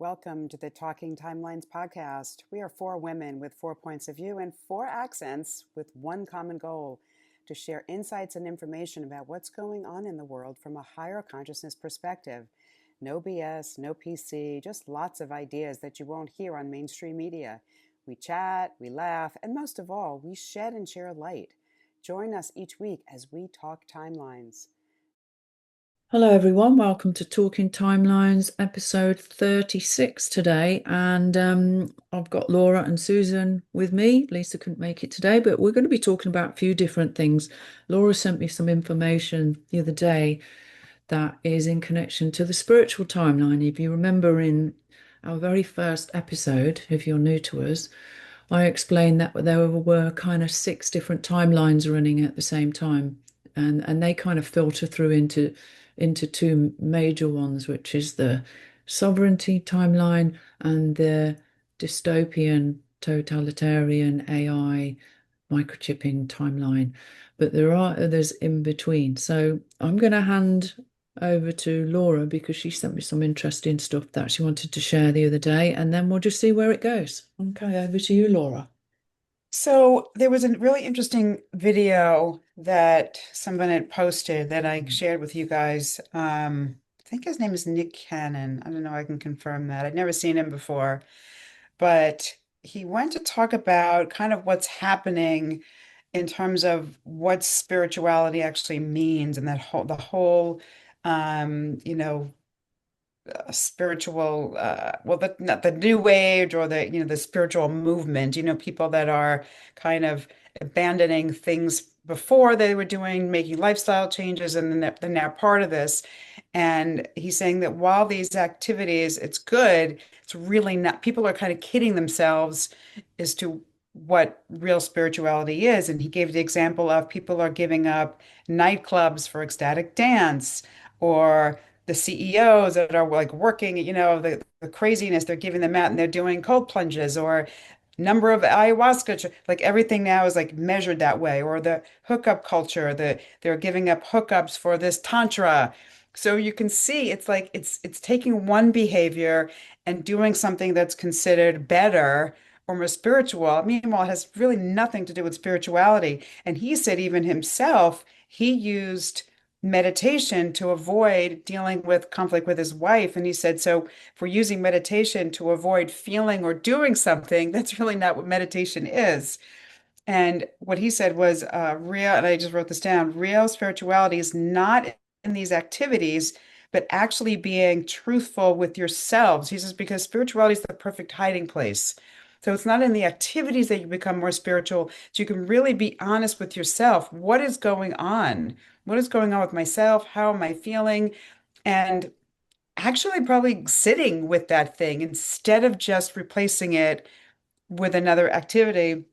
Welcome to the Talking Timelines podcast. We are four women with 4 points of view and four accents with one common goal: to share insights and information about what's going on in the world from a higher consciousness perspective. No BS, no PC, just lots of ideas that you won't hear on mainstream media. We chat, we laugh, and most of all, we shed and share light. Join us each week as we talk timelines. Hello, everyone. Welcome to Talking Timelines, episode 36 today. And I've got Laura and Susan with me. Lisa couldn't make it today, but we're going to be talking about a few different things. Laura sent me some information the other day that is in connection to the spiritual timeline. If you remember in our very first episode, if you're new to us, I explained that there were kind of 6 different timelines running at the same time. And they kind of filter through into 2 major ones, which is the sovereignty timeline and the dystopian totalitarian AI microchipping timeline. But there are others in between. So I'm going to hand over to Laura because she sent me some interesting stuff that she wanted to share the other day, and then we'll just see where it goes. Okay, over to you, Laura. So there was a really interesting video that someone had posted that I shared with you guys. I think his name is Nick Cannon. I don't know, I can confirm that. I'd never seen him before, but he went to talk about kind of what's happening in terms of what spirituality actually means and that whole you know, spiritual well, not the new age or the spiritual movement, people that are kind of abandoning things before they were doing, making lifestyle changes, and then they're now part of this. And he's saying that while these activities, it's good, it's really not, people are kind of kidding themselves as to what real spirituality is. And he gave the example of people are giving up nightclubs for ecstatic dance, or the CEOs that are like working, the craziness they're giving them out, and they're doing cold plunges or number of ayahuasca, like everything now is like measured that way, or the hookup culture, they're giving up hookups for this tantra. So you can see it's like it's taking one behavior and doing something that's considered better or more spiritual. Meanwhile, it has really nothing to do with spirituality. And he said even himself, he used meditation to avoid dealing with conflict with his wife. And he said, so if we're using meditation to avoid feeling or doing something, that's really not what meditation is. And what he said was real, and I just wrote this down, real spirituality is not in these activities, but actually being truthful with yourselves. He says, because spirituality is the perfect hiding place. So it's not in the activities that you become more spiritual, so you can really be honest with yourself. What is going on? What is going on with myself? How am I feeling? And actually probably sitting with that thing instead of just replacing it with another activity.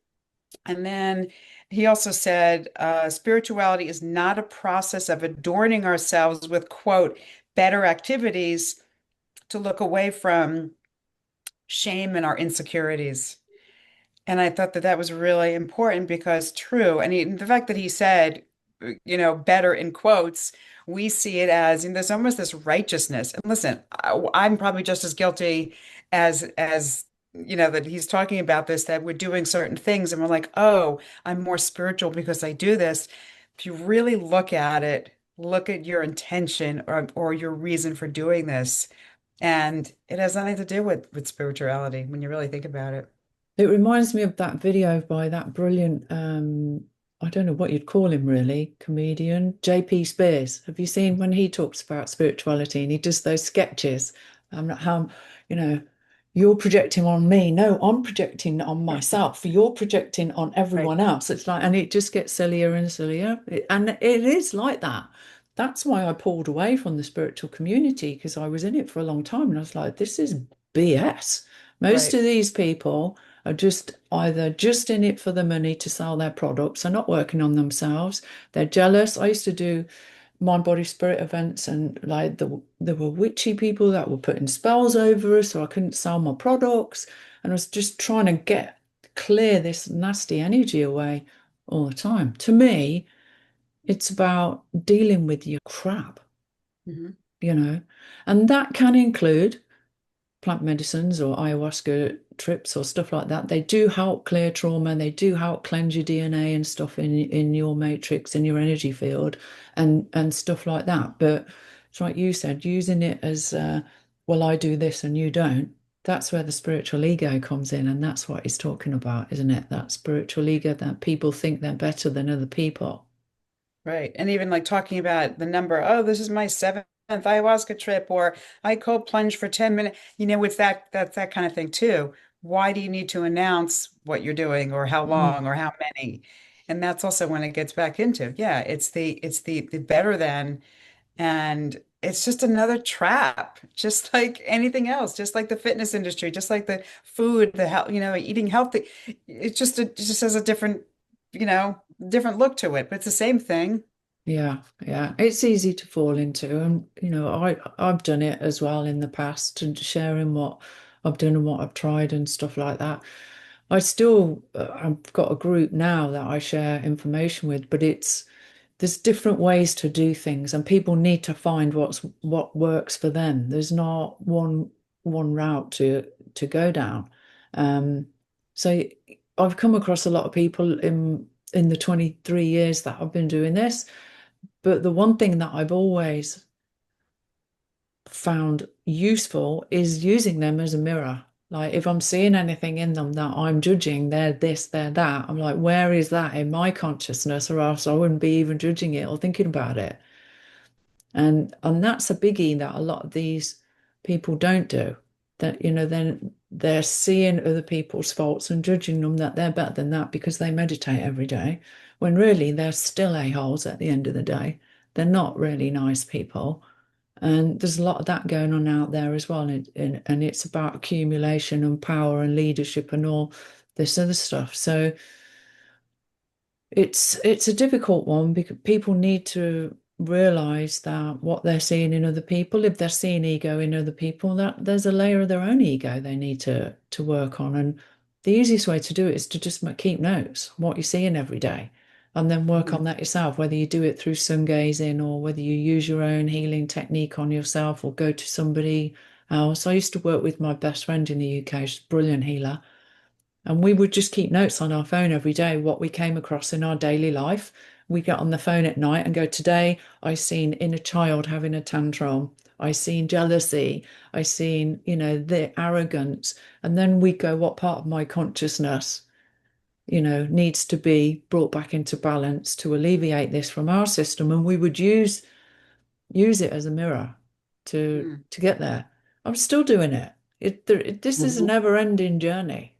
And then he also said, spirituality is not a process of adorning ourselves with, quote, better activities to look away from shame and our insecurities. And I thought that that was really important because true. And the fact that he said, better in quotes, we see it as, there's almost this righteousness. And listen, I'm probably just as guilty as that he's talking about this, that we're doing certain things and we're like, oh, I'm more spiritual because I do this. If you really look at it, look at your intention or your reason for doing this. And it has nothing to do with spirituality when you really think about it. It reminds me of that video by that brilliant, I don't know what you'd call him really, comedian, JP Spears. Have you seen when he talks about spirituality and he does those sketches? How, you know, you're projecting on me. No, I'm projecting on myself. You're projecting on Right. everyone else. It's like, and it just gets sillier and sillier. And it is like that. That's why I pulled away from the spiritual community because I was in it for a long time and I was like, this is BS. Most Right. of these people are just either just in it for the money to sell their products, they're not working on themselves, they're jealous. I used to do mind body spirit events and like there were witchy people that were putting spells over us so I couldn't sell my products, and I was just trying to clear this nasty energy away all the time. To me, it's about dealing with your crap, Mhm. you know, and that can include plant medicines or ayahuasca trips or stuff like that, they do help clear trauma. They do help cleanse your DNA and stuff in your matrix, in your energy field, and stuff like that. But it's like you said, using it as well, I do this and you don't. That's where the spiritual ego comes in, and that's what he's talking about, isn't it? That spiritual ego that people think they're better than other people. Right. And even like talking about the number, oh, this is my seventh ayahuasca trip, or I cold plunge for 10 minutes. It's that's that kind of thing too. Why do you need to announce what you're doing or how Mm, long or how many? And that's also when it gets back into, yeah, it's the better than, and it's just another trap, just like anything else, just like the fitness industry, just like the food, the health, eating healthy. It just has a different, different look to it, but it's the same thing. yeah, yeah. It's easy to fall into, and I've done it as well in the past, and sharing what I've done and what I've tried and stuff like that. I've got a group now that I share information with, but there's different ways to do things, and people need to find what works for them. There's not one route to go down. Um, so I've come across a lot of people in the 23 years that I've been doing this, but the one thing that I've always found useful is using them as a mirror. Like if I'm seeing anything in them that I'm judging, they're this, they're that, I'm like, where is that in my consciousness? Or else I wouldn't be even judging it or thinking about it. And that's a biggie that a lot of these people don't do. That, then they're seeing other people's faults and judging them that they're better than that because they meditate every day, when really they're still a-holes at the end of the day. They're not really nice people. And there's a lot of that going on out there as well. And it's about accumulation and power and leadership and all this other stuff. So it's a difficult one because people need to realize that what they're seeing in other people, if they're seeing ego in other people, that there's a layer of their own ego they need to work on. And the easiest way to do it is to just keep notes, what you're seeing every day, and then work on Mhm. that yourself, whether you do it through sun gazing or whether you use your own healing technique on yourself or go to somebody else. I used to work with my best friend in the UK, she's a brilliant healer. And we would just keep notes on our phone every day, what we came across in our daily life. We get on the phone at night and go, today I seen inner child having a tantrum. I seen jealousy. I seen, the arrogance. And then we go, what part of my consciousness, needs to be brought back into balance to alleviate this from our system. And we would use it as a mirror Mm. to get there. I'm still doing it. This is a Mhm. never-ending journey.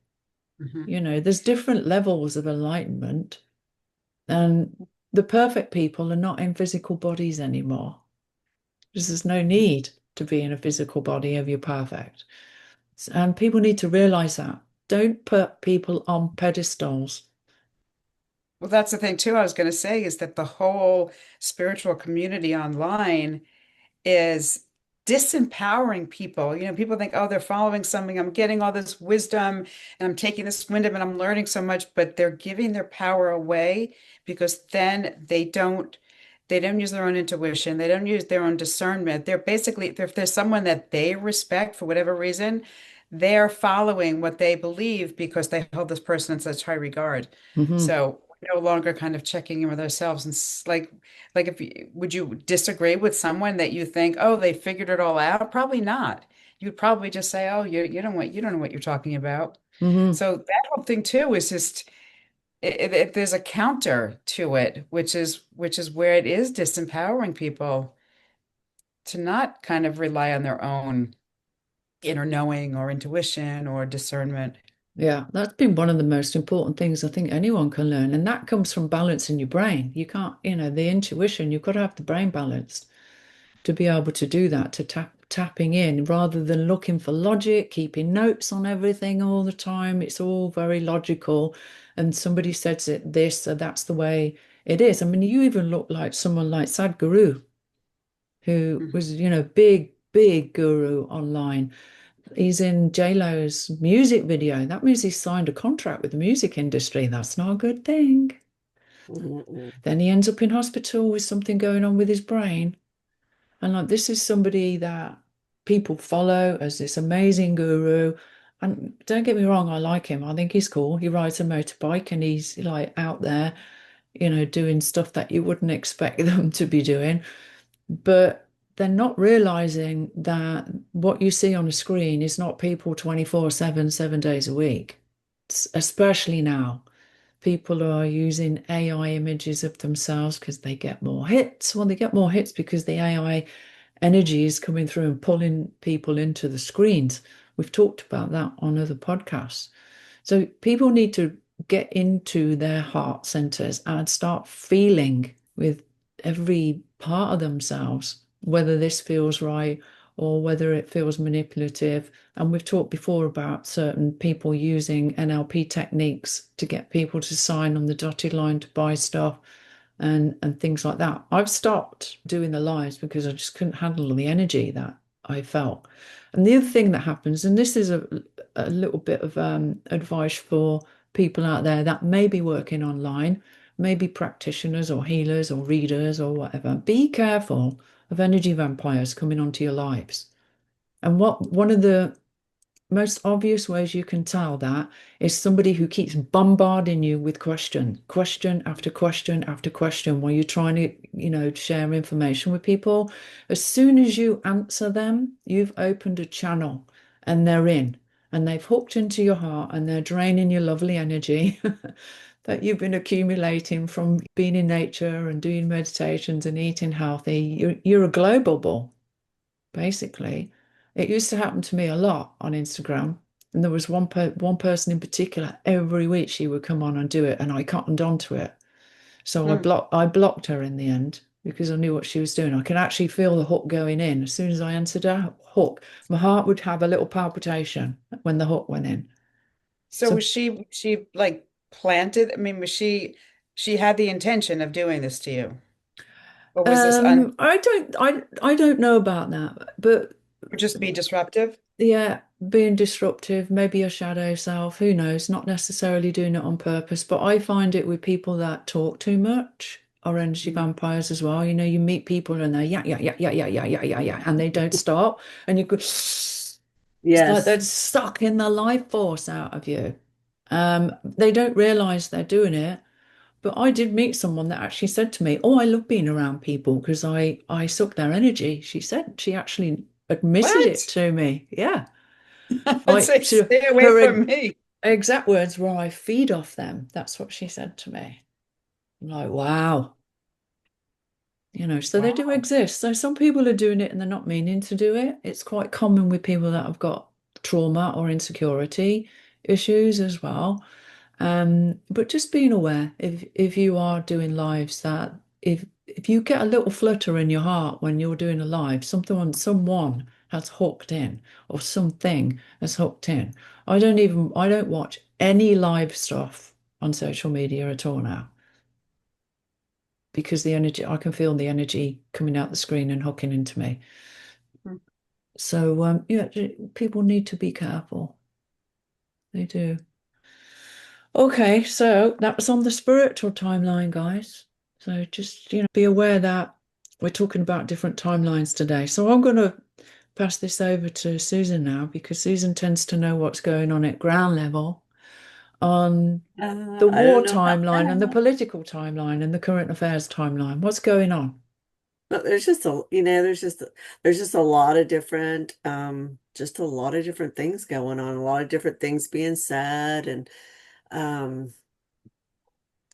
Mhm. There's different levels of enlightenment, and the perfect people are not in physical bodies anymore. Because there's no need to be in a physical body if you're perfect. And people need to realize that. Don't put people on pedestals. Well, that's the thing too. I was going to say is that the whole spiritual community online is disempowering people. People think, oh, they're following something. I'm getting all this wisdom and I'm taking this wisdom and I'm learning so much, but they're giving their power away because then they don't use their own intuition. They don't use their own discernment. They're basically, if there's someone that they respect for whatever reason, they're following what they believe because they hold this person in such high regard. Hmm. So we're no longer kind of checking in with ourselves and like if you, would you disagree with someone that you think, oh, they figured it all out? Probably not. You'd probably just say, oh, you don't know what you're talking about. Hmm. So that whole thing too is just there's a counter to it, which is where it is disempowering people to not kind of rely on their own inner knowing or intuition or discernment. Yeah, that's been one of the most important things I think anyone can learn. And that comes from balancing your brain. You can't, the intuition, you've got to have the brain balanced to be able to do that, to tapping in rather than looking for logic, keeping notes on everything all the time. It's all very logical. And somebody says it this, so that's the way it is. I mean, you even look like someone like Sadhguru, who Mhm. was, big, big guru online. He's in JLo's music video. That means he signed a contract with the music industry. That's not a good thing. Then he ends up in hospital with something going on with his brain. And like this is somebody that people follow as this amazing guru. And don't get me wrong, I like him. I think he's cool. He rides a motorbike and he's like out there, doing stuff that you wouldn't expect them to be doing. But they're not realizing that what you see on a screen is not people 24/7, 7 days a week. Especially now. People are using AI images of themselves because they get more hits. Well, they get more hits because the AI energy is coming through and pulling people into the screens. We've talked about that on other podcasts. So people need to get into their heart centers and start feeling with every part of themselves, whether this feels right or whether it feels manipulative. And we've talked before about certain people using NLP techniques to get people to sign on the dotted line to buy stuff and things like that. I've stopped doing the lives because I just couldn't handle the energy that I felt. And the other thing that happens, and this is a little bit of advice for people out there that may be working online, maybe practitioners or healers or readers or whatever, be careful of energy vampires coming onto your lives. And what one of the most obvious ways you can tell that is somebody who keeps bombarding you with question after question after question while you're trying to, share information with people. As soon as you answer them, you've opened a channel and they're in and they've hooked into your heart and they're draining your lovely energy that you've been accumulating from being in nature and doing meditations and eating healthy. You're a global ball basically. It used to happen to me a lot on Instagram. And there was one person in particular, every week she would come on and do it, and I cottoned onto it. So Mm. I blocked her in the end because I knew what she was doing. I could actually feel the hook going in. As soon as I answered her hook, my heart would have a little palpitation when the hook went in. So So was she like planted? I mean, was she had the intention of doing this to you? Or was this un I don't know about that, but or just be disruptive? yeah, being disruptive, maybe a shadow self, who knows, not necessarily doing it on purpose, but I find it with people that talk too much are energy Mm. vampires as well. You meet people and they're yeah, yeah, yeah, yeah, yeah, yeah, yeah, yeah, yeah, and they don't stop. And you go, it's like Yes. they're sucking the life force out of you. They don't realize they're doing it. But I did meet someone that actually said to me, "Oh, I love being around people because I suck their energy." She said she actually admitted it What? to me. Yeah. I'd say stay away Her from me. exact words were, "I feed off them." That's what she said to me. I'm like, wow. So they do Wow. exist. So some people are doing it and they're not meaning to do it. It's quite common with people that have got trauma or insecurity issues as well. But just being aware if you are doing lives that if you get a little flutter in your heart when you're doing a live, someone has hooked in or something has hooked in. I don't watch any live stuff on social media at all now because the energy I can feel the energy coming out the screen and hooking into me. Mm. So yeah, people need to be careful. They do. Okay, so that was on the spiritual timeline, guys. So just, be aware that we're talking about different timelines today. So I'm going to pass this over to Susan now because Susan tends to know what's going on at ground level on the I war don't know about timeline and the that. political timeline and the current affairs timeline. What's going on? But there's just there's just a lot of different just a lot of different things going on, a lot of different things being said um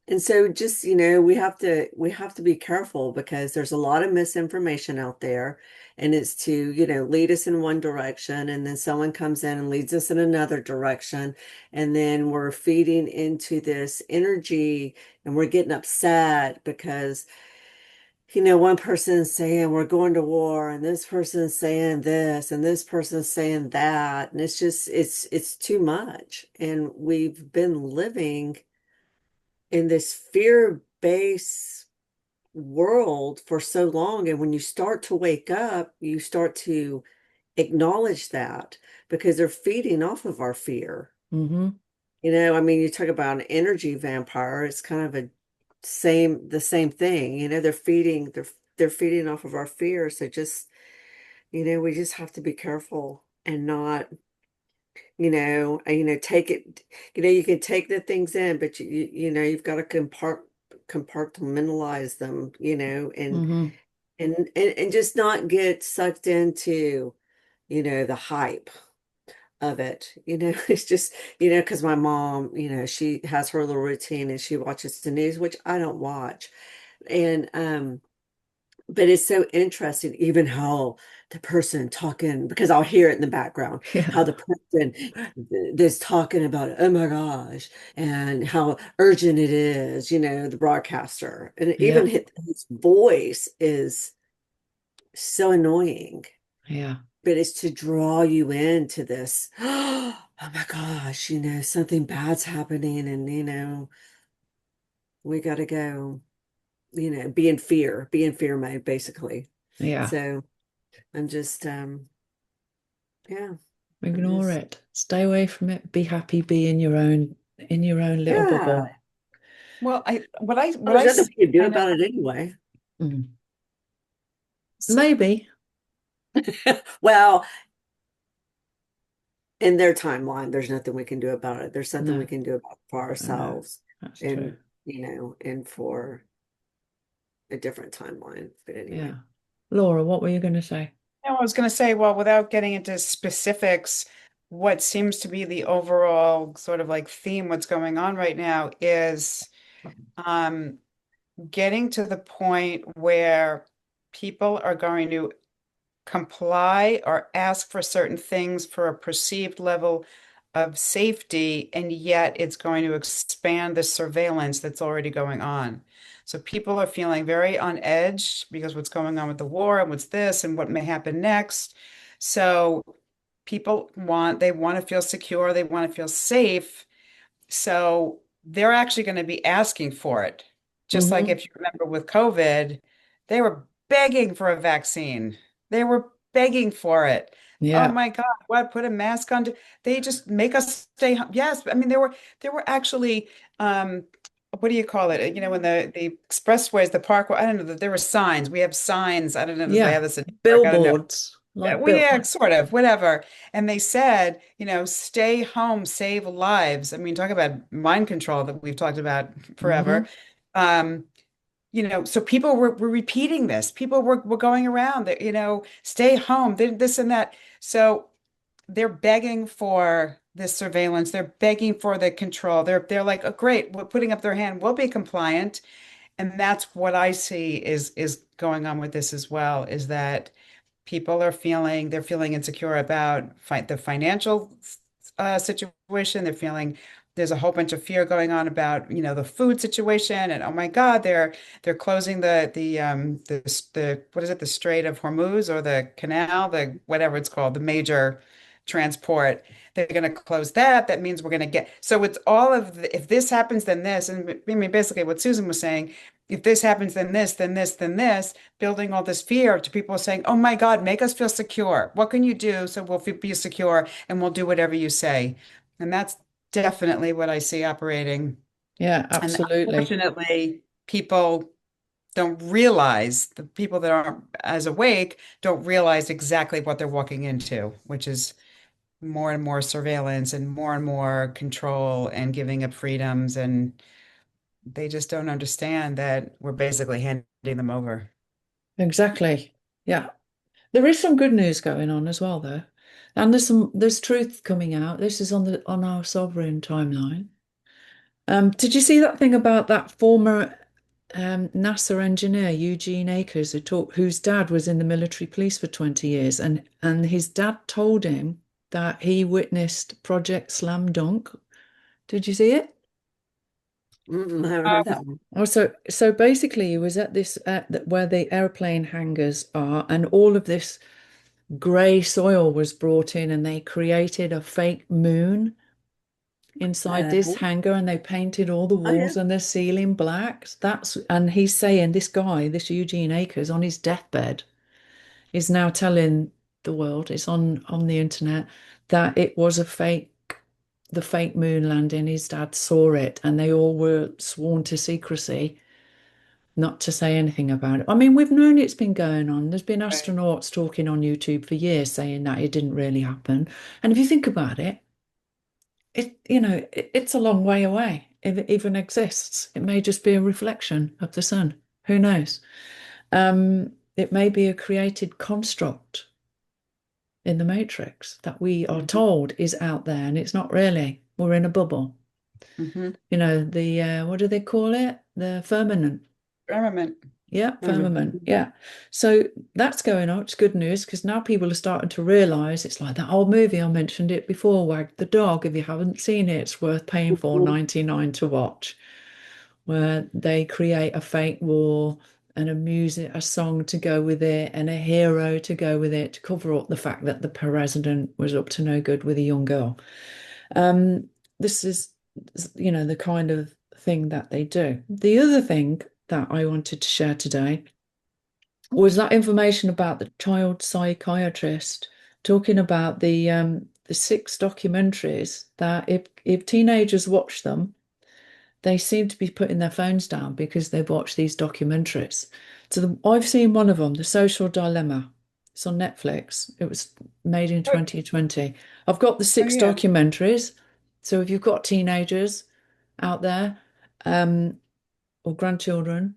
and so just, we have to be careful because there's a lot of misinformation out there and it's to, lead us in one direction and then someone comes in and leads us in another direction and then we're feeding into this energy and we're getting upset because one person's saying we're going to war and this person's saying this and this person's saying that. And it's just, it's too much. And we've been living in this fear-based world for so long. And when you start to wake up, you start to acknowledge that because they're feeding off of our fear. Mm-hmm. I mean, you talk about an energy vampire, it's kind of the same thing. They're feeding off of our fear. So just we just have to be careful and not, take it, you can take the things in, but you've got to compartmentalize them, Hmm. and just not get sucked into, the hype of it. It's just, because my mom, she has her little routine and she watches the news, which I don't watch. And but it's so interesting, even how the person talking, because I'll hear it in the background, how Yeah. the person that's talking about, oh my gosh, and how urgent it is, the broadcaster. And even Yeah. his voice is so annoying, Yeah. but it's to draw you into this, oh my gosh, something bad's happening, and we got to go, be in fear mode, basically. Yeah. So I'm just, yeah, I'm Ignore just, it. Stay away from it. Be happy. Be in your own little yeah. bubble. Well, Well, what there's I nothing see we can do kind of about it anyway. Mm. so, Maybe. Well, in their timeline, there's nothing we can do about it. There's something we No, can do about it for I know. ourselves, That's true. and and for a different timeline. But anyway, Yeah. Laura, what were you going to say? no, I was going to say, well, without getting into specifics, what seems to be the overall sort of like theme, what's going on right now is um, getting to the point where people are going to comply or ask for certain things for a perceived level of safety, and yet it's going to expand the surveillance that's already going on. So people are feeling very on edge because what's going on with the war and what's this and what may happen next. So they want to feel secure, they want to feel safe, so they're actually going to be asking for it. Just like Hmm. if you remember with COVID, they were begging for a vaccine. They were begging for it. Oh Yeah. my God, what? Put a mask on. They just make us stay home. Yes, I mean there were actually what do you call it? You know, when the expressways, the park, I don't know, there were signs. We have signs. I don't know if they have Yeah. this in New York. I don't know. Billboards. Yeah, Like well, bill. yeah, sort of, whatever. And they said, stay home, save lives. I mean, talk about mind control that we've talked about Hmm. forever. Um, so people were repeating this. People were going around that, stay home, this and that. So they're begging for this surveillance. They're begging for the control. They're like, oh, great, we're putting up their hand. We'll be compliant. And that's what I see is going on with this as well, is that people are they're feeling insecure about the financial situation. They're feeling there's a whole bunch of fear going on about, the food situation, and oh my God, they're closing the what is it, the Strait of Hormuz or the canal, the whatever it's called, the major transport. They're going to close that. That means we're going to get, so it's all of if this happens, then this. And I mean, basically what Susan was saying, if this happens, then this, then this, then this, building all this fear to people saying, oh my God, make us feel secure. What can you do so we'll be secure and we'll do whatever you say? And that's definitely what I see operating. Yeah, And absolutely. unfortunately, people don't realize, the people that aren't as awake don't realize exactly what they're walking into, which is more and more surveillance and more control and giving up freedoms. And they just don't understand that we're basically handing them over. Exactly. Yeah. There is some good news going on as well, though. And there's truth coming out. This is on our sovereign timeline. Did you see that thing about that former NASA engineer, Eugene Akers, whose dad was in the military police for 20 years, and his dad told him that he witnessed Project Slam Dunk. Did you see it? I haven't heard that one. Oh, so basically, he was at this where the airplane hangars are, and all of this grey soil was brought in, and they created a fake moon inside this Oh, hangar, and they painted all the oh yeah. walls and the ceiling black. And he's saying, this guy, this Eugene Akers, on his deathbed, is now telling the world, it's on the internet, that it was the fake moon landing. His dad saw it, and they all were sworn to secrecy. not to say anything about it. I mean, we've known it's been going on. There's been Right. astronauts talking on YouTube for years saying that it didn't really happen. And if you think about it, it's a long way away if it even exists. It may just be a reflection of the sun. Who knows? It may be a created construct in the matrix that we are told is out there, and it's not really. We're in a bubble. Mm-hmm. The what do they call it? The firmament. Firmament. Yeah, firmament. Mhm. Yeah. So that's going on. It's good news because now people are starting to realize it's like that old movie I mentioned it before, Wag the Dog. If you haven't seen it, it's worth paying $4.99 to watch, where they create a fake war and a song to go with it, and a hero to go with it to cover up the fact that the president was up to no good with a young girl. This is, the kind of thing that they do. The other thing that I wanted to share today was that information about the child psychiatrist talking about the 6 documentaries that if teenagers watch them, they seem to be putting their phones down because they've watched these documentaries. So I've seen one of them, The Social Dilemma. It's on Netflix. It was made in Oh, 2020. I've got the oh, six yeah. documentaries. So if you've got teenagers out there, or grandchildren,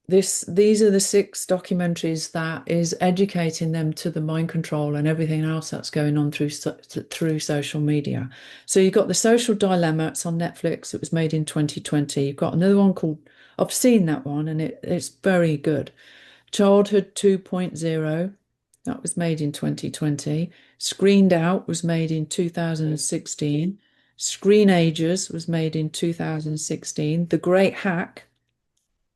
these are the 6 documentaries that is educating them to the mind control and everything else that's going on through social media. So you've got The Social Dilemma. It's on Netflix. It was made in 2020. You've got another one called, I've seen that one, and it's very good. Childhood 2.0. That was made in 2020. Screened Out was made in 2016. Screenagers was made in 2016. The Great Hack,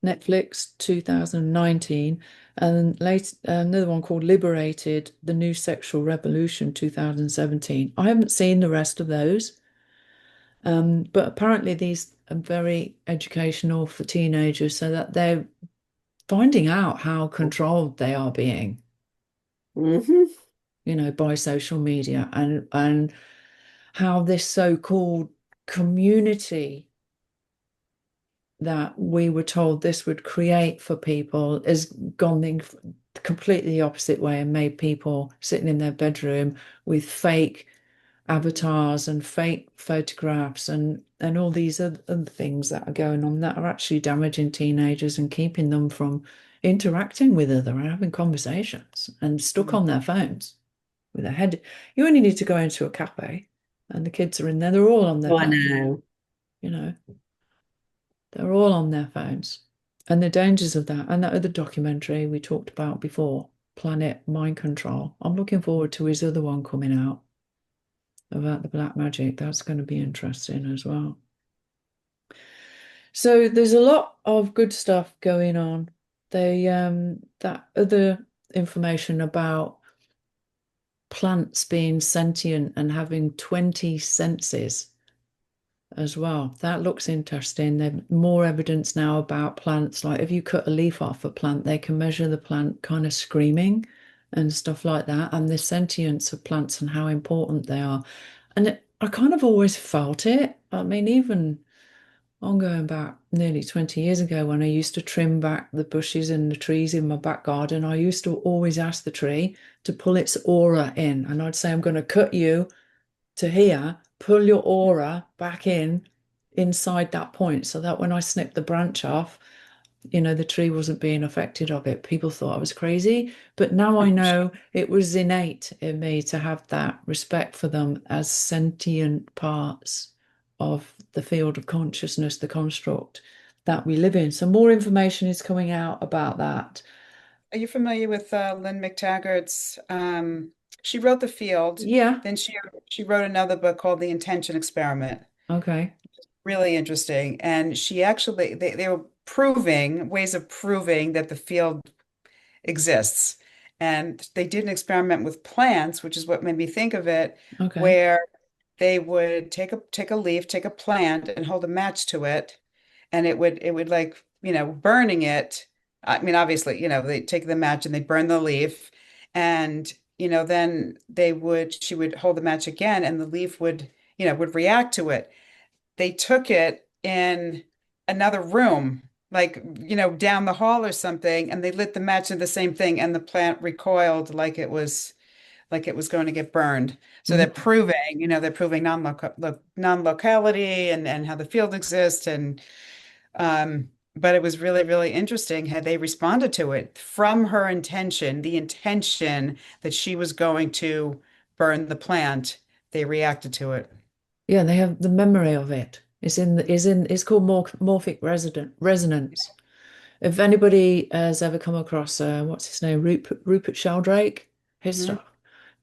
Netflix 2019, and later another one called Liberated, The New Sexual Revolution 2017. I haven't seen the rest of those, but apparently these are very educational for teenagers so that they're finding out how controlled they are being, Mhm. by social media, and how this so-called community that we were told this would create for people has gone the completely opposite way and made people sitting in their bedroom with fake avatars and fake photographs and all these other things that are going on that are actually damaging teenagers and keeping them from interacting with other and having conversations and stuck on their phones with their head. You only need to go into a cafe and the kids are in there, they're all on their Oh, I phone, know. you know. They're all on their phones. And the dangers of that. And that other documentary we talked about before, Planet Mind Control. I'm looking forward to his other one coming out about the black magic. That's going to be interesting as well. So there's a lot of good stuff going on. That other information about plants being sentient and having 20 senses as well. That looks interesting. There's more evidence now about plants. Like if you cut a leaf off a plant, they can measure the plant kind of screaming and stuff like that, and the sentience of plants and how important they are. And I kind of always felt it. I mean, even I'm going back nearly 20 years ago when I used to trim back the bushes and the trees in my back garden. I used to always ask the tree to pull its aura in, and I'd say, I'm going to cut you to here, pull your aura back in inside that point so that when I snipped the branch off, the tree wasn't being affected of it. People thought I was crazy, but now I know it was innate in me to have that respect for them as sentient parts of the field of consciousness, the construct that we live in. So more information is coming out about that. Are you familiar with Lynn McTaggart's? She wrote The Field, Yeah, then she wrote another book called The Intention Experiment. okay. Really interesting. And she actually they were proving ways of proving that the field exists. And they did an experiment with plants, which is what made me think of it, Okay. where they would take a leaf, take a plant, and hold a match to it, and it would like, burning it. I mean, obviously, they take the match and they burn the leaf, and then she would hold the match again, and the leaf would react to it. They took it in another room like, down the hall or something, and they lit the match to the same thing, and the plant recoiled like it was going to get burned. So they're Mhm. proving, they're proving non-locality and how the field exists. But it was really, really interesting how they responded to it from her intention, the intention that she was going to burn the plant. They reacted to it. Yeah, they have the memory of it. It's called morphic resonance. If anybody has ever come across what's his name, Rupert Sheldrake, his Mhm. stuff.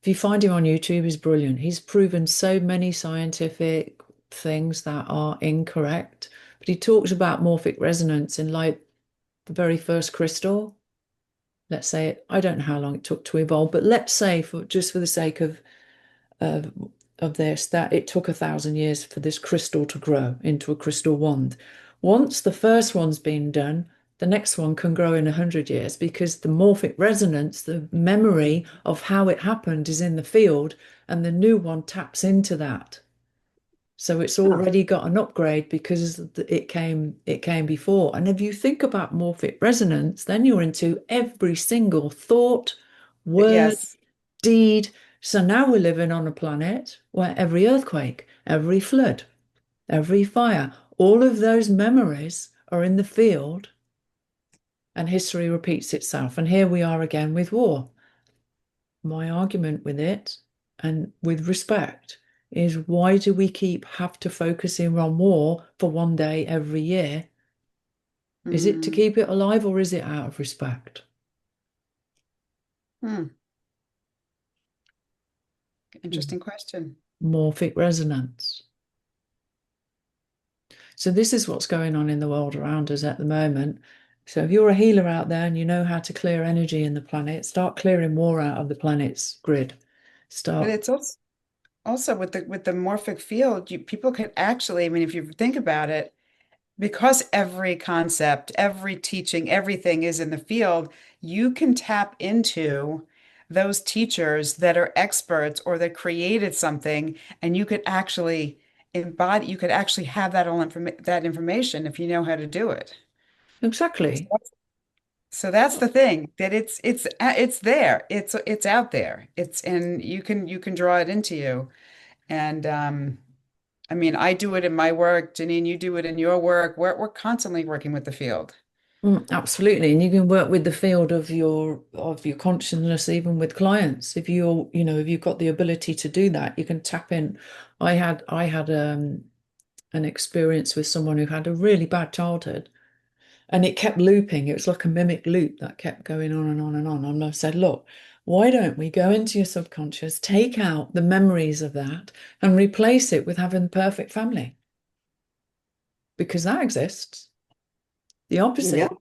If you find him on YouTube, he's brilliant. He's proven so many scientific things that are incorrect. But he talks about morphic resonance in like the very first crystal. Let's say I don't know how long it took to evolve, but let's say for just for the sake of of this that it took 1,000 years for this crystal to grow into a crystal wand. Once the first one's been done, the next one can grow in 100 years because the morphic resonance, the memory of how it happened, is in the field, and the new one taps into that. So it's Huh. already got an upgrade because it came before. And if you think about morphic resonance, then you're into every single thought, word, Yes. deed. So now we're living on a planet where every earthquake, every flood, every fire, all of those memories are in the field, and history repeats itself. And here we are again with war. My argument with it, and with respect, is why do we have to focus in on war for one day every year? Is it to Mm. keep it alive, or is it out of respect? Hmm. Interesting question. Morphic resonance. So this is what's going on in the world around us at the moment. So if you're a healer out there and you know how to clear energy in the planet, start clearing war out of the planet's grid. But Start. it's also with the morphic field, people could actually, I mean, if you think about it, because every concept, every teaching, everything is in the field, you can tap into those teachers that are experts or that created something, and you could actually you could actually have that information if you know how to do it. Exactly. So that's the thing, that it's there. It's out there. And you can draw it into you. And I mean, I do it in my work. Janine, you do it in your work. We're constantly working with the field. Absolutely. And you can work with the field of your consciousness, even with clients. If you've got the ability to do that, you can tap in. I had an experience with someone who had a really bad childhood, and it kept looping. It was like a mimic loop that kept going on and on and on. And I said, look, why don't we go into your subconscious, take out the memories of that, and replace it with having the perfect family? Because that exists. The Yeah. opposite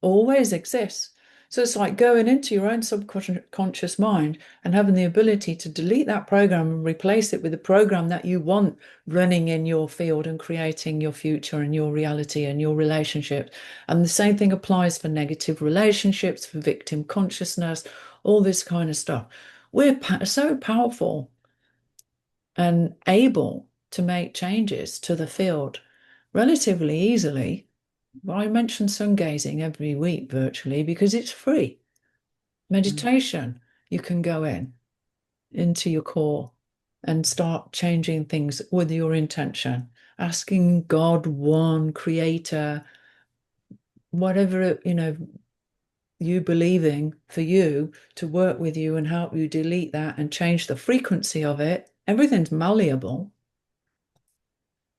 always exists. So it's like going into your own subconscious mind and having the ability to delete that program and replace it with a program that you want running in your field and creating your future and your reality and your relationship. And the same thing applies for negative relationships, for victim consciousness, all this kind of stuff. We're so powerful and able to make changes to the field relatively easily. Well, I mention sun gazing every week virtually because it's free. Mm. Meditation, you can go into your core and start changing things with your intention, asking God, one creator, whatever you believing for you, to work with you and help you delete that and change the frequency of it. Everything's malleable.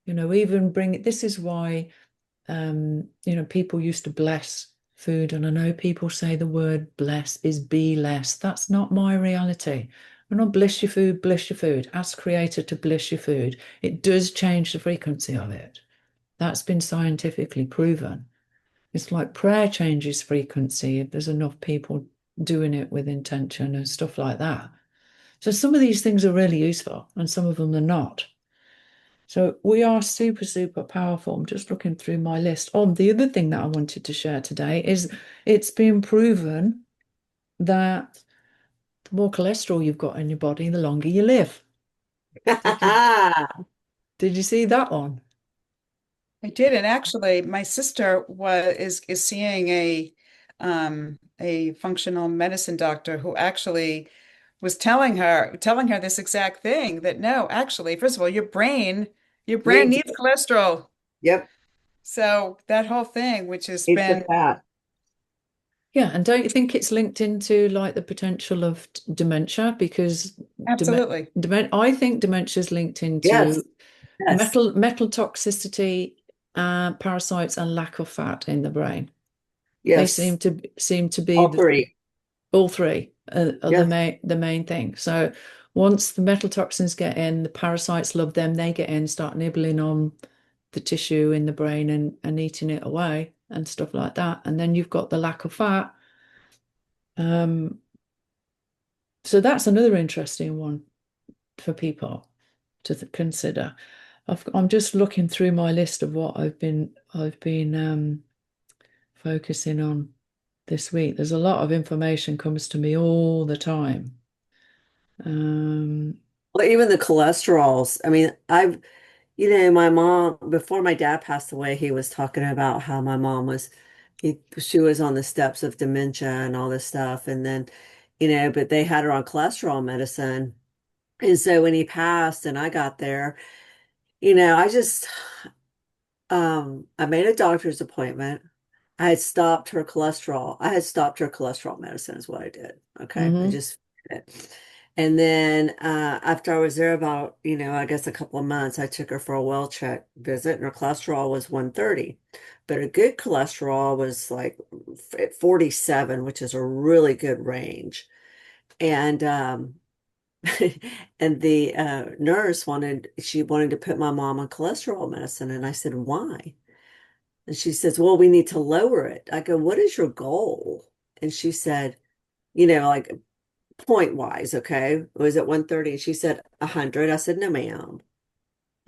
Even bring it. This is why people used to bless food, and I know people say the word bless is be less. That's not my reality. When I bless your food, bless your food. Ask Creator to bless your food. It does change the frequency of it. That's been scientifically proven. It's like prayer changes frequency if there's enough people doing it with intention and stuff like that. So some of these things are really useful and some of them are not. So we are super, super powerful. I'm just looking through my list. Oh, the other thing that I wanted to share today is it's been proven that the more cholesterol you've got in your body, the longer you live. Did you did you see that one? I did, and actually, my sister is seeing a functional medicine doctor who actually was telling her this exact thing that no, actually, first of all, your brain Needs needs it. cholesterol. Yep. So that whole thing, which has Needs the been fat. Yeah, and don't you think it's linked into like the potential of dementia? Because absolutely, I think dementia is linked Yes. into Yes. metal toxicity, parasites, and lack of fat in the brain. They Yes. seem to be All three. all three are Yes. the main thing. So once the metal toxins get in, the parasites love them. They get in, start nibbling on the tissue in the brain and eating it away and stuff like that. And then you've got the lack of fat. Um, so that's another interesting one for people to consider. I'm just looking through my list of what I've been focusing on this week. There's a lot of information comes to me all the time. Um, Well, even the cholesterols. I mean, my mom, before my dad passed away, he was talking about how my mom she was on the steps of dementia and all this stuff. And then, but they had her on cholesterol medicine. And so when he passed and I got there, I just, I made a doctor's appointment. I had stopped her cholesterol medicine is what I did. Okay. I mhm. just did it. And then after I was there about, I guess a couple of months, I took her for a well check visit and her cholesterol was 130. But a good cholesterol was like at 47, which is a really good range. And and the nurse she wanted to put my mom on cholesterol medicine. And I said, why? And she says, well, we need to lower it. I go, what is your goal? And she said, like point wise, okay, it was at 130. And she said, 100. I said, no, ma'am.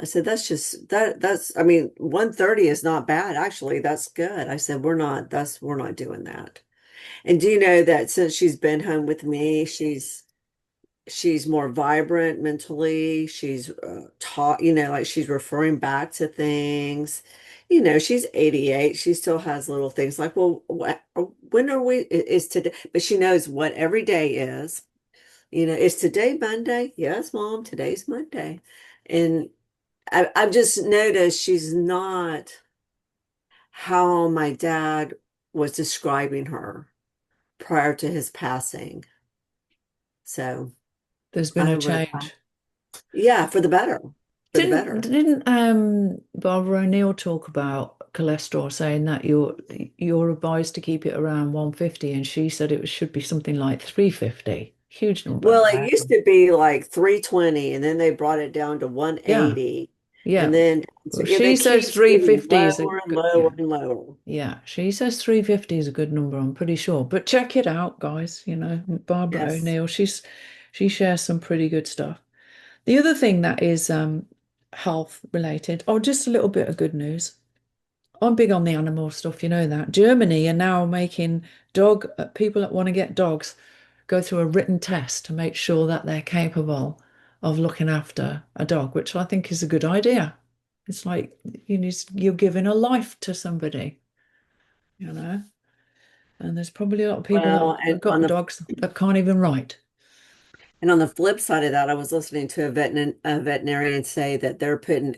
I said, I mean, 130 is not bad. Actually, that's good. I said, we're not doing that. And do you know that since she's been home with me, she's more vibrant mentally. She's taught, like she's referring back to things. She's 88. She still has little things like, well, when are we? Is today? But she knows what every day is. Is today Monday? Yes, Mom, today's Monday. And I've just noticed she's not how my dad was describing her prior to his passing. So There's been I a would, change. yeah, for the better, for the Didn't better. didn't Barbara O'Neill talk about cholesterol, saying that you're advised to keep it around 150, and she said it should be something like 350. Huge number. Well, it used to be like 320, and then they brought it down to Yeah, 180. And yeah. then Well, yeah, they she says keeps getting 350 is a lower and good, lower yeah. and lower. Yeah, she says 350 is a good number, I'm pretty sure. But check it out, guys. Barbara Yes. O'Neill, she shares some pretty good stuff. The other thing that is health related, oh, just a little bit of good news. I'm big on the animal stuff, you know that. Germany are now making people that want to get dogs go through a written test to make sure that they're capable of looking after a dog, which I think is a good idea. It's like you're giving a life to somebody, you know. And there's probably a lot of people that Well, have got dogs that can't even write. on the flip side of that, I was listening to a veterinarian say that they're putting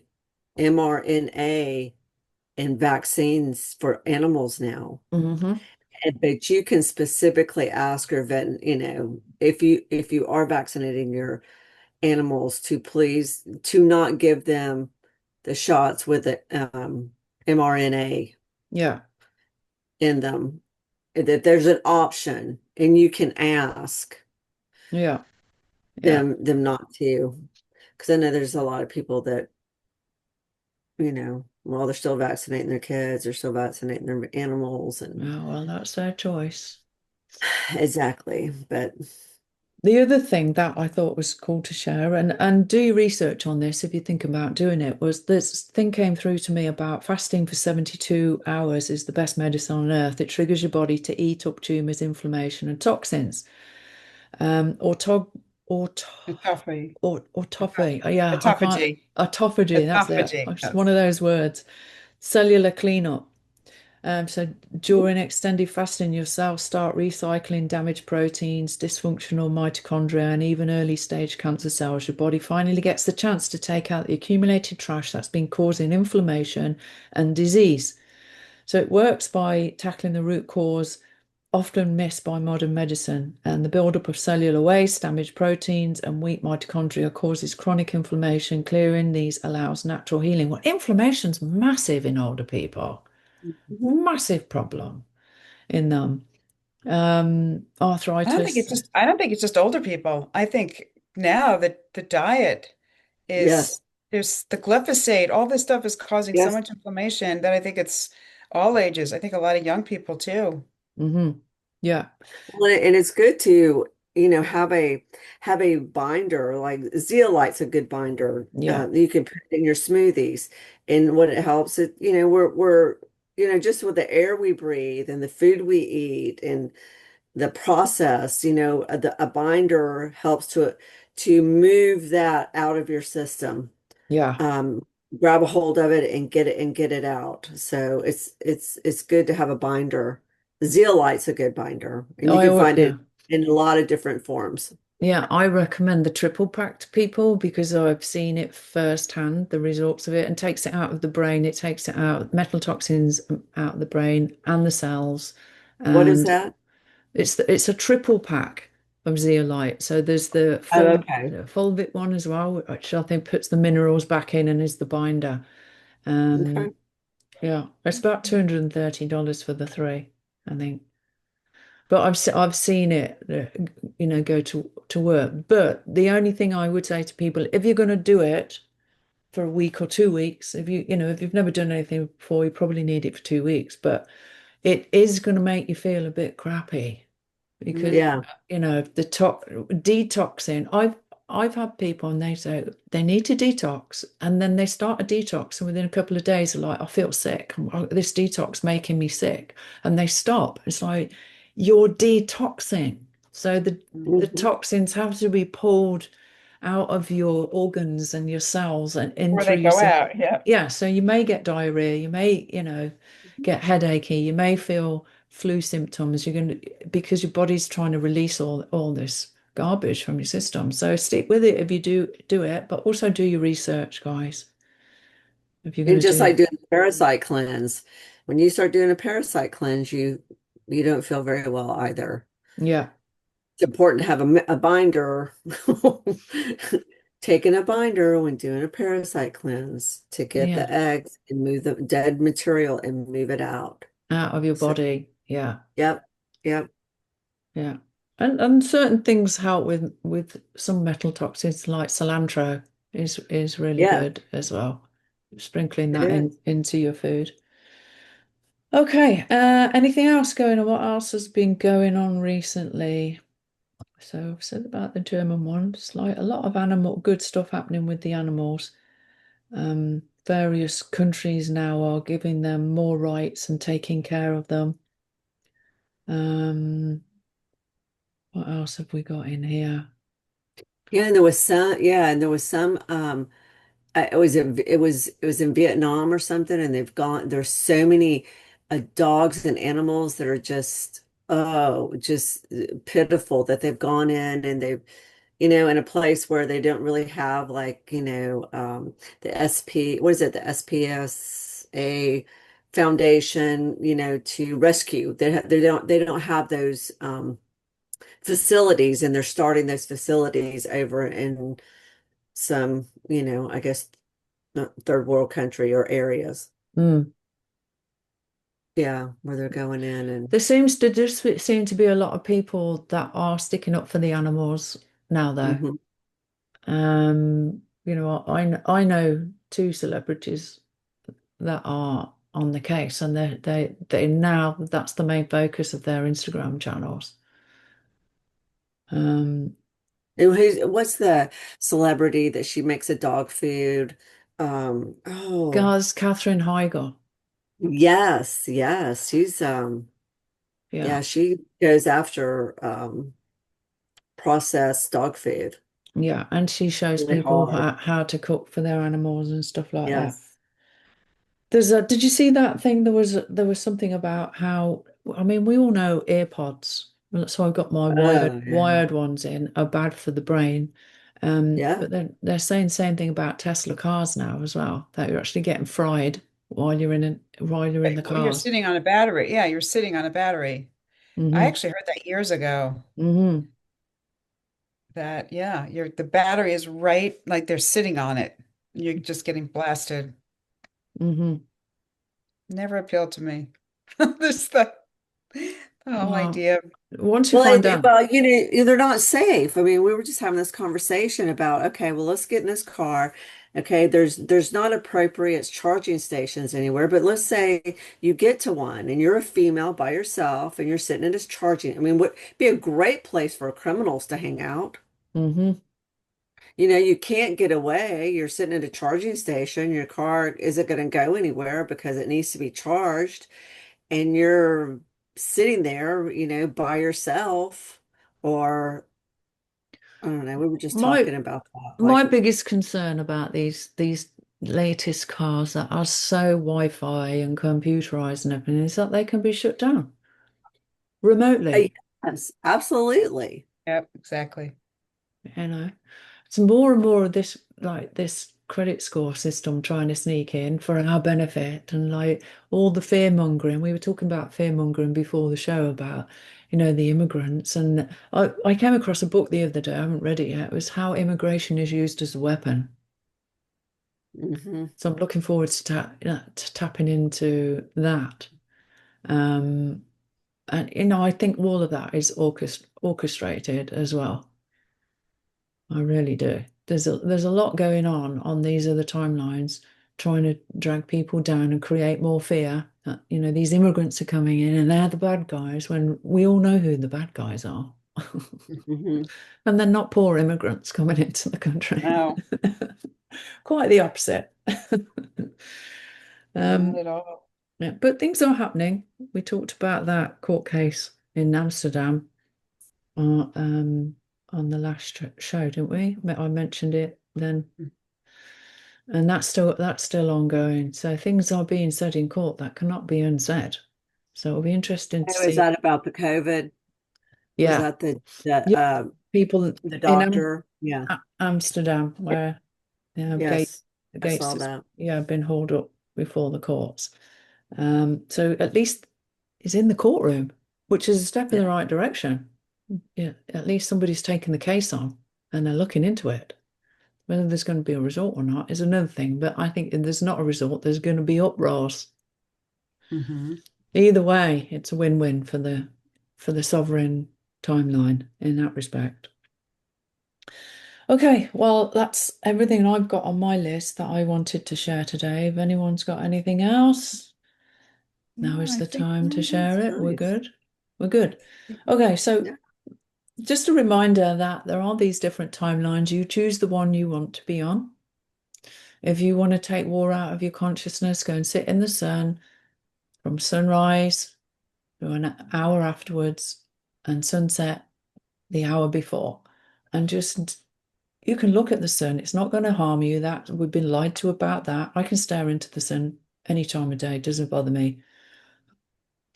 mRNA in vaccines for animals now. Hmm. But you can specifically ask your vet, if you are vaccinating your animals to not give them the shots with the mRNA Yeah, in them. That there's an option, and you can ask yeah, yeah. them not to. Because I know there's a lot of people that, well, they're still vaccinating their kids, they're still vaccinating their animals, and Oh, well, that's their choice. exactly. But The other thing that I thought was cool to share, and do research on this if you think about doing it, was this thing came through to me about fasting for 72 hours is the best medicine on earth. It triggers your body to eat up tumors, inflammation, and toxins. Autog auto autophagy, autophagy. Yeah, I can't. autophagy, Autophagy, that's it. autophagy. It's one Yes. of those words. cellular cleanup. So during extended fasting, your cells start recycling damaged proteins, dysfunctional mitochondria, and even early stage cancer cells. Your body finally gets the chance to take out the accumulated trash that's been causing inflammation and disease. So it works by tackling the root cause, often missed by modern medicine. And the buildup of cellular waste, damaged proteins, and weak mitochondria causes chronic inflammation. Clearing these allows natural healing. Well, inflammation's massive in older people, massive problem in them. Arthritis. I don't think it's just older people. I think now that the diet is Yes. there's the glyphosate, all this stuff is causing so Yes. much inflammation that I think it's all ages. I think a lot of young people too. Hmm. Yeah, Well, and it's good to, have a binder like zeolite's a good binder. yeah, You can put in your smoothies, and what it helps it, we're just with the air we breathe and the food we eat and the process, a binder helps to move that out of your system. yeah. um, Grab a hold of it and get it out. So it's good to have a binder. Zeolite's a good binder, and you can find Yeah. it in a lot of different forms. Yeah, I recommend the triple pack to people because I've seen it firsthand, the results of it, and takes it out of the brain. It takes it out, metal toxins out of the brain and the cells. What is And that? it's a triple pack of zeolite. So there's the Oh, okay. fulvit one as well, which I think puts the minerals back in and is the binder. Okay. Yeah, it's about $230 for the three, I think. But I've seen it, go to work. But the only thing I would say to people, if you're going to do it for a week or 2 weeks, if you've never done anything before, you probably need it for 2 weeks. But it is going to make you feel a bit crappy because Yeah. the detoxing. I've had people and they say they need to detox, and then they start a detox, and within a couple of days, they're like, I feel sick. This detox making me sick, and they stop. It's like you're detoxing, so the Mhm. toxins have to be pulled out of your organs and your cells and in Before through they your go system. out. Yeah. Yeah, so you may get diarrhea, you may, get headachy, you may feel flu symptoms. You're going to because your body's trying to release all this garbage from your system. So stick with it if you do it, but also do your research, guys, if you're going And to just do like it. doing a parasite cleanse, when you start doing a parasite cleanse, you don't feel very well either. Yeah, It's important to have a binder. Taking a binder when doing a parasite cleanse to get yeah, the eggs and move the dead material and move it out. out of your So, body. Yeah, yep, yep, yeah. And certain things help with some metal toxins like cilantro is really yeah, good as well. Sprinkling it that is. into your food. Okay, anything else going on? What else has been going on recently? So I've said about the German one. It's like a lot of animal good stuff happening with the animals. Various countries now are giving them more rights and taking care of them. Um, what else have we got in here? Yeah, and there was some. Yeah, and there was some. It was in Vietnam or something, and they've gone. There's so many dogs and animals that are just pitiful that they've gone in and they've in a place where they don't really have like, the what is it, the SPSA Foundation, to rescue. They don't have those facilities, and they're starting those facilities over in some, I guess not third world country or areas. Mm. Yeah, where they're going in and There seems to just seem to be a lot of people that are sticking up for the animals now, though. mhm. I know two celebrities that are on the case, and they now that's the main focus of their Instagram channels. Um, And what's the celebrity that she makes a dog food? Oh, Guys, Catherine Heigl, yes, yes. She's yeah, yeah, she goes after processed dog food yeah, and she shows really people hard. how to cook for their animals and stuff like that. Yes. Did you see that thing? There was something about how, I mean, we all know AirPods. Well, so I've got my wired Oh, yeah. wired ones in are bad for the brain. Yeah. But then they're saying the same thing about Tesla cars now as well, that you're actually getting fried while you're in the Well, you're cars. sitting on a battery. Yeah, you're sitting on a battery. I Hmm. actually heard that years ago Hmm. that, yeah, the battery is right, like they're sitting on it. You're just getting blasted. Hmm. Never appealed to me. This the whole Well, idea. once you Well, find out. well, they're not safe. I mean, we were just having this conversation about, okay, well, let's get in this car. Okay, there's not appropriate charging stations anywhere, but let's say you get to one and you're a female by yourself and you're sitting in this charging. I mean, would be a great place for criminals to hang out. Hmm. You can't get away. You're sitting at a charging station. Your car isn't going to go anywhere because it needs to be charged. And you're sitting there, by yourself. Or, I don't know, we were just My talking about that. my biggest concern about these latest cars that are so Wi-Fi and computerized and everything is that they can be shut down remotely. Yes, absolutely. Yep, exactly. You know, it's more and more of this, like this credit score system trying to sneak in for our benefit, and like all the fear mongering. We were talking about fear mongering before the show about, the immigrants. And I came across a book the other day, I haven't read it yet. It was how immigration is used as a weapon. Hmm. So I'm looking forward to tapping into that. Um, and I think all of that is orchestrated as well. I really do. There's a lot going on these other timelines, trying to drag people down and create more fear that, these immigrants are coming in and they're the bad guys when we all know who the bad guys are. Hmm. And they're not poor immigrants coming into the country. No, Quite the opposite. not Um, at all. yeah, but things are happening. We talked about that court case in Amsterdam uh, um, on the last show, didn't we? I mentioned it then. And that's still ongoing. So things are being said in court that cannot be unsaid. So it'll be interesting to Oh, is see. that about the COVID? Was Yeah, that the yeah, people the in doctor? Yeah. Amsterdam where Yes, the I gates saw has that. been hauled up before the courts. So at least he's in the courtroom, which is a step in Yeah. the right direction. Yeah, at least somebody's taking the case on and they're looking into it. Whether there's going to be a result or not is another thing, but I think if there's not a result, there's going to be uproars. Hmm. Either way, it's a win-win for the sovereign timeline in that respect. Okay, well, that's everything I've got on my list that I wanted to share today. If anyone's got anything else, now No, is I the think time to That's share it. We're nice. good. We're good. Okay, so Yeah. just a reminder that there are these different timelines. You choose the one you want to be on. If you want to take war out of your consciousness, go and sit in the sun from sunrise to an hour afterwards and sunset the hour before. And just you can look at the sun. It's not going to harm you. That we've been lied to about that. I can stare into the sun any time of day. It doesn't bother me.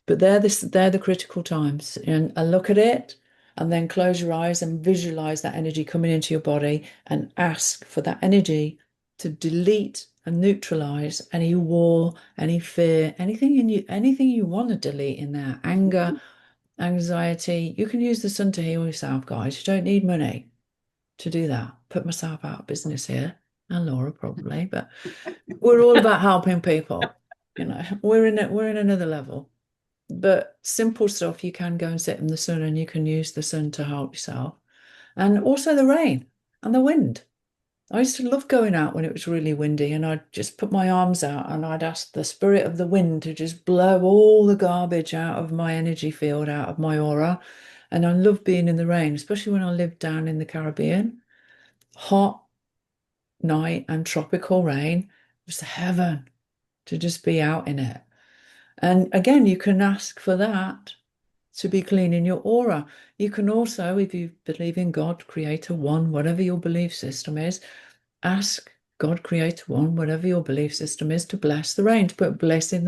But they're the critical times. And look at it and then close your eyes and visualize that energy coming into your body and ask for that energy to delete and neutralize any war, any fear, anything you want to delete in there, anger, Mhm. anxiety. You can use the sun to heal yourself, guys. You don't need money to do that. Put myself out of business here, and Laura probably, but we're all about helping people. We're in another level. But simple stuff, you can go and sit in the sun and you can use the sun to help yourself. And also the rain and the wind. I used to love going out when it was really windy and I'd just put my arms out and I'd ask the spirit of the wind to just blow all the garbage out of my energy field, out of my aura. And I love being in the rain, especially when I lived down in the Caribbean. Hot night and tropical rain. It was heaven to just be out in it. And again, you can ask for that to be cleaning your aura. You can also, if you believe in God, Creator, One, whatever your belief system is, ask God, Creator One, whatever your belief system is, to bless the rain, to put blessing